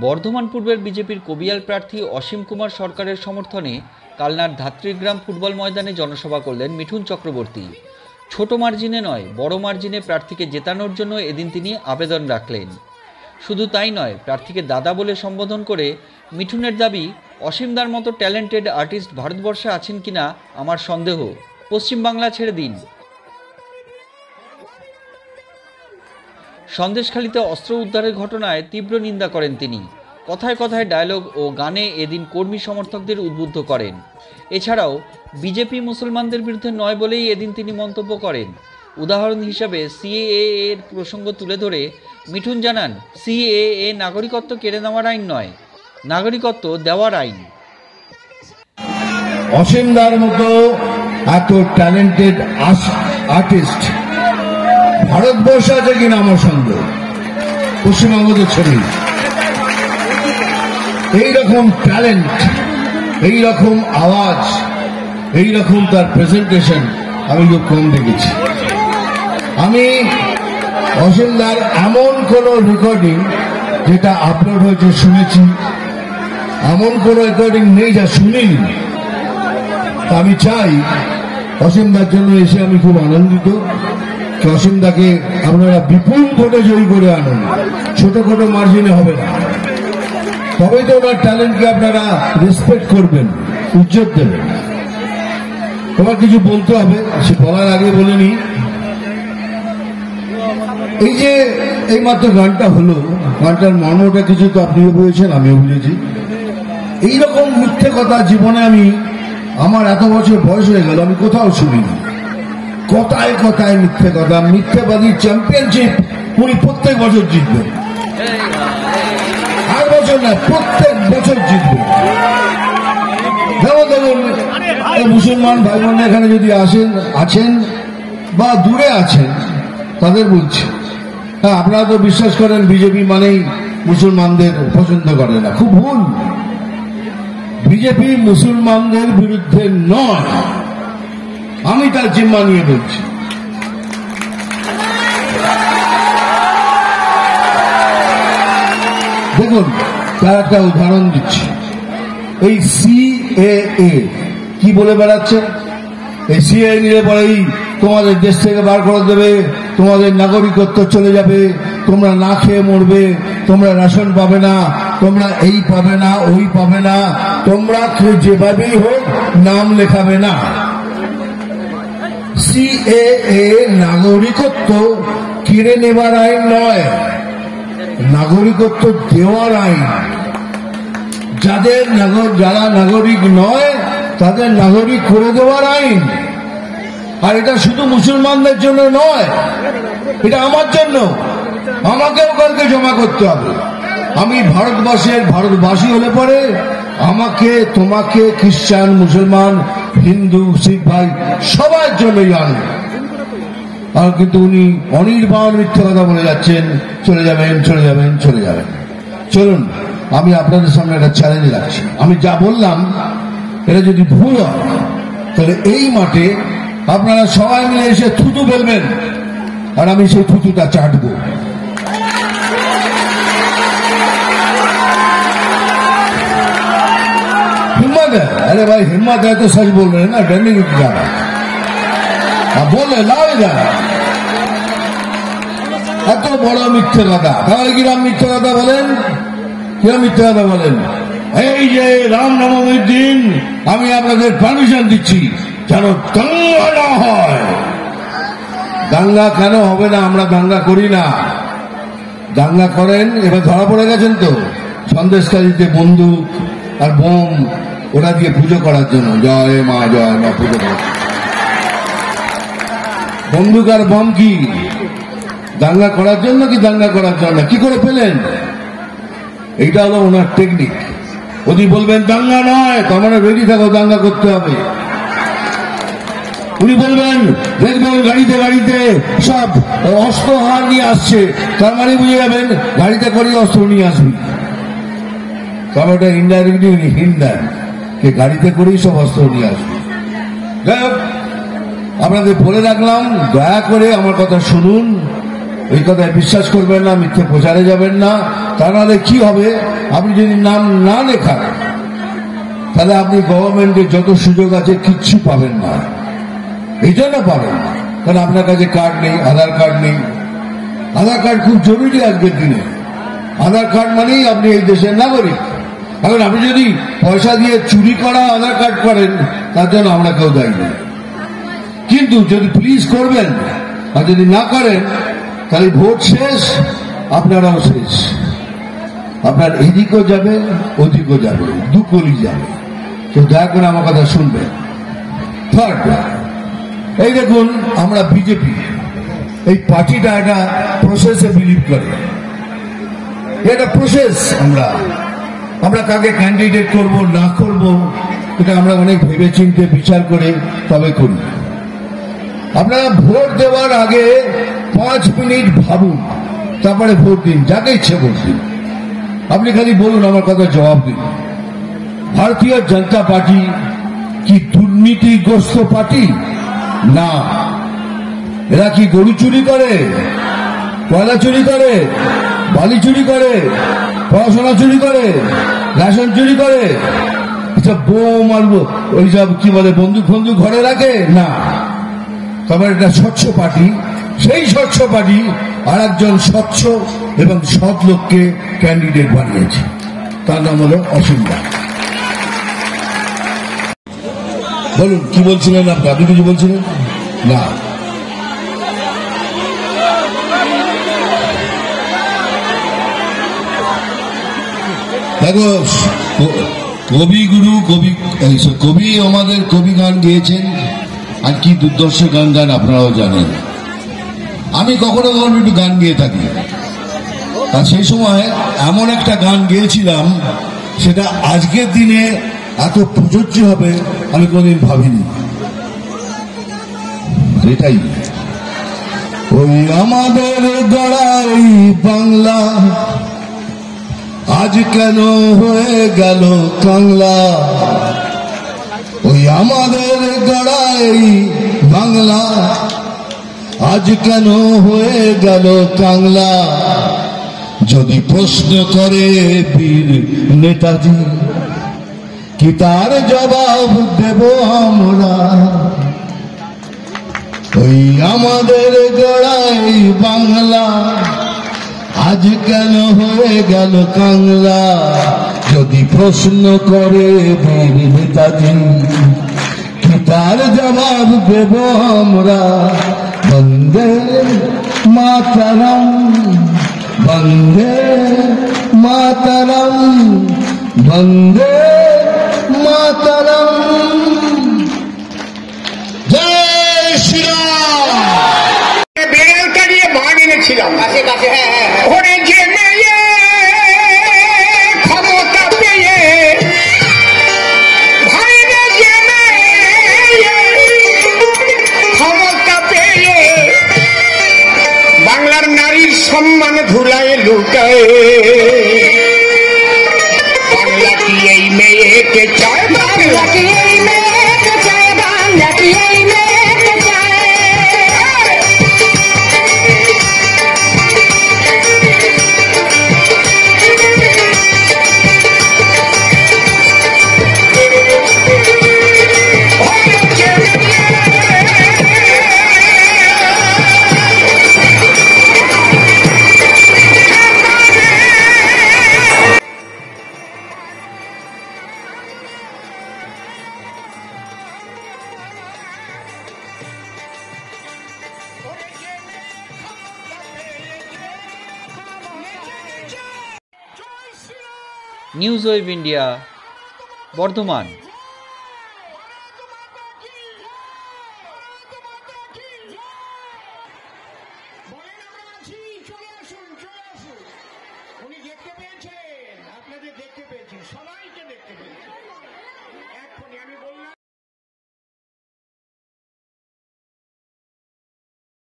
বর্ধমান পূর্বের বিজেপির কবিয়াল প্রার্থী অসীম কুমার সরকারের সমর্থনে কালনার ধাত্রীগ্রাম ফুটবল ময়দানে জনসভা করলেন মিঠুন চক্রবর্তী। ছোট মার্জিনে নয়, বড় মার্জিনে প্রার্থীকে জেতানোর জন্য এদিন তিনি আবেদন রাখলেন। শুধু তাই নয়, প্রার্থীকে দাদা বলে সম্বোধন করে মিঠুনের দাবি, অসীমদার মতো ট্যালেন্টেড আর্টিস্ট ভারতবর্ষে আছেন কিনা আমার সন্দেহ, পশ্চিমবাংলা ছেড়ে দিন। সন্দেশখালীতে অস্ত্র উদ্ধারের ঘটনায় তীব্র নিন্দা করেন তিনি। কথায় কথায় ডায়লগ ও গানে এদিন কর্মী সমর্থকদের উদ্বুদ্ধ করেন। এছাড়াও বিজেপি মুসলমানদের বিরুদ্ধে নয় বলেই এদিন তিনি মন্তব্য করেন। উদাহরণ হিসাবে সিএএ এর প্রসঙ্গ তুলে ধরে মিঠুন জানান, সিএএ নাগরিকত্ব কেড়ে নেওয়ার আইন নয়, নাগরিকত্ব দেওয়ার আইন। অসীমদার মতো এত ট্যালেন্টেড আর্টিস্ট ভারতবর্ষে আছে কিনা আমার সন্দেহ, পশ্চিমবঙ্গ ছেড়ে। এইরকম ট্যালেন্ট, এইরকম আওয়াজ, এইরকম তার প্রেজেন্টেশন আমি খুব কম দেখেছি। আমি অসীমদার এমন কোন রেকর্ডিং যেটা আপলোড হয়েছে শুনেছি, এমন কোন রেকর্ডিং নেই যা শুনিনি। আমি চাই অসীমদার জন্য এসে আমি খুব আনন্দিত। অসীমদাকে আপনারা বিপুল ভোটে জয়ী করে আনুন, ছোটখাটো মার্জিনে হবে না। তবেই তো ওনার ট্যালেন্টকে আপনারা রেসপেক্ট করবেন, ইজ্জত দেবেন। তোমার কিছু বলতে হবে, সে বলার আগে বলে নি, এই যে এইমাত্র গানটা হলো, গানটার মর্মটা কিছু তো আপনিও বুঝেছেন, আমিও বুঝেছি। এইরকম মিথ্যে কথা জীবনে আমি, আমার এত বছর বয়স হয়ে গেল, আমি কোথাও শুনিনি। কথায় কথায় মিথ্যে কথা, মিথ্যেবাদী চ্যাম্পিয়নশিপ উনি প্রত্যেক বছর জিতবেন, আর বছর না, প্রত্যেক বছর জিতবেন। দেখুন মুসলমান ভাই বোন এখানে যদি আছেন বা দূরে আছেন, তাদের বলছি, হ্যাঁ আপনারা তো বিশ্বাস করেন বিজেপি মানেই মুসলমানদের পছন্দ করে না, খুব ভুল। বিজেপি মুসলমানদের বিরুদ্ধে নয়, আমি তার জিম্মা নিয়ে বলছি। দেখুন তার একটা উদাহরণ দিচ্ছি। এই সিএএ কি বলে বেড়াচ্ছে, এই সিএএ নিলে পরেই তোমাদের দেশ থেকে বার করে দেবে, তোমাদের নাগরিকত্ব চলে যাবে, তোমরা না খেয়ে মরবে, তোমরা রেশন পাবে না, তোমরা এই পাবে না, ওই পাবে না, তোমরা যেভাবেই হোক নাম লেখাবে না। সিএএ নাগরিকত্ব কেড়ে নেবার আইন নয়, নাগরিকত্ব দেওয়ার আইন। যারা নাগরিক নয় তাদের নাগরিক করে দেওয়ার আইন। আর এটা শুধু মুসলমানদের জন্য নয়, এটা আমার জন্য, আমাকেও কালকে জমা করতে হবে। আমি ভারতবাসী হলে পরে আমাকে, তোমাকে, খ্রিস্টান, মুসলমান, হিন্দু, শিখ ভাই সবার জন্যই আনবে। আর কিন্তু উনি অনির্বাণ মিথ্যে কথা বলে যাচ্ছেন, চলে যাবেন, চলে যাবেন, চলে যাবেন। চলুন আমি আপনাদের সামনে একটা চ্যালেঞ্জ রাখছি, আমি যা বললাম এটা যদি ভুল হয় তাহলে এই মাঠে আপনারা সবাই মিলে এসে থুতু ফেলবেন, আর আমি সেই থুতুটা চাটবো। हिम्मत है, अरे भाई हिम्मत है तो सच बोल रहे हैं ना, डरने की क्या है, आप बोले लाओ इधर। এত বড় মিথ্যে কথা, তাহলে কিরাম মিথ্যে কথা বলেন, কিরাম মিথ্যে কথা বলেন। এই যে রামনবমীর দিন আমি আপনাদের পারমিশন দিচ্ছি যেন দাঙ্গা না হয়। দাঙ্গা কেন হবে না? আমরা দাঙ্গা করি না, দাঙ্গা করেন। এবার ধরা পড়ে গেছেন তো, সন্দেশকারীতে বন্দুক আর বোম ওরা দিয়ে পুজো করার জন্য, জয় মা পুজো করার। বন্দুক আর বোম কি দাঙ্গা করার জন্য কি দাঙ্গা করার জন্য? কি করে পেলেন? এইটা হলো ওনার টেকনিক। যদি বলবেন দাঙ্গা নয়, তার মানে রেডি থাকো, দাঙ্গা করতে হবে। উনি বলবেন দেখবেন গাড়িতে গাড়িতে সব অস্ত্র হার নিয়ে আসছে, তার মানে বুঝে যাবেন গাড়িতে করে অস্ত্র নিয়ে আসবি। তবে ওটা ইনডাইরেক্টলি উনি হিন্ট দেন যে গাড়িতে করেই সব অস্ত্র নিয়ে আসবে। যাই হোক, আপনাদের বলে রাখলাম, দয়া করে আমার কথা শুনুন। এই কথায় বিশ্বাস করবেন না, মিথ্যে প্রচারে যাবেন না। তা নাহলে কি হবে, আপনি যদি নাম না লেখান তাহলে আপনি গভর্নমেন্টের যত সুযোগ আছে কিচ্ছু পাবেন না। এই জন্য পাবেন না কারণ আপনার কাছে কার্ড নেই, আধার কার্ড নেই। আধার কার্ড খুব জরুরি আজকের দিনে। আধার কার্ড মানেই আপনি এই দেশের নাগরিক। এখন আপনি যদি পয়সা দিয়ে চুরি করা আধার কার্ড করেন তার জন্য আমরা কেউ দায়ী নেই, কিন্তু যদি প্লিজ করবেন আর যদি না করেন তাহলে ভোট শেষ, আপনারাও শেষ। আপনার এদিকও যাবে ওদিকও যাবে, দুকলি যাবে। তো দয়া করে আমার কথা শুনবেন। থার্ড, এই দেখুন আমরা বিজেপি এই পার্টিটা একটা প্রসেসে বিলিভ করে। এটা প্রসেস। আমরা কাকে ক্যান্ডিডেট করব না করব এটা আমরা অনেক ভেবে চিন্তে বিচার করে তবে করি। আপনারা ভোট দেওয়ার আগে 5 মিনিট ভাবুন, তারপরে ভোট দিন, যাকে ইচ্ছে ভোট দিন। আপনি খালি বলুন, আমার কথা জবাব দিন। ভারতীয় জনতা পার্টি কি দুর্নীতিগ্রস্ত পার্টি? না। এরা কি গরু চুরি করে, কয়লা চুরি করে, বালি চুরি করে, পড়াশোনা চুরি করে, রেশন চুরি করে, এসব বোম মারবো ওইসব কি বলে বন্দুক ফন্দুক ঘরে রাখে? না। তবে এটা স্বচ্ছ পার্টি। সেই স্বচ্ছ পার্টি আর একজন স্বচ্ছ এবং সৎ লোককে ক্যান্ডিডেট বানিয়েছে, তার নাম হলো অসীম দা। বলুন কি বলছিলেন আপনি কিছু বলছিলেন না? দেখো, কবি আমাদের কবি গান গেয়েছেন, আর কি দুর্দর্শ গান আপনারাও জানেন। আমি কখনো কখনো একটু গান গেয়ে থাকি। আর সেই সময় এমন একটা গান গেয়েছিলাম, সেটা আজকের দিনে এত প্রযোজ্য হবে আমি কোনদিন ভাবিনি। এটাই, ওই আমাদের গড়াই বাংলা আজ কেন হয়ে গেল কাংলা। ওই আমাদের গড়াই বাংলা আজ কেন হয়ে গেল কাংলা। যদি প্রশ্ন করে বীর নেতাজি, কি তার জবাব দেব আমরা? ওই আমাদের গড়াই বাংলা আজ কেন হয়ে গেল কাংলা। যদি প্রশ্ন করে বীর নেতাজি, কি তার জবাব দেব আমরা? বন্দে মাতরম, বন্দে মাতরম, বন্দে মাতরম। জয় শ্রীরাম। বেড়ালটা নিয়ে বান এনেছিলাম কাছে কাছে। ওরে যে মেয়ে ক্ষমতা পেয়ে, ভাইরে যে মেয়ে ক্ষমতা পেয়ে বাংলার নারীর সম্মান ধুলায় লুটায়। বাংলা কি এই মেয়েকে চায়? বাংলা কি এই মেয়েকে চায়? বাংলা কি এই মেয়েকে চায়? News web India, Bardhaman.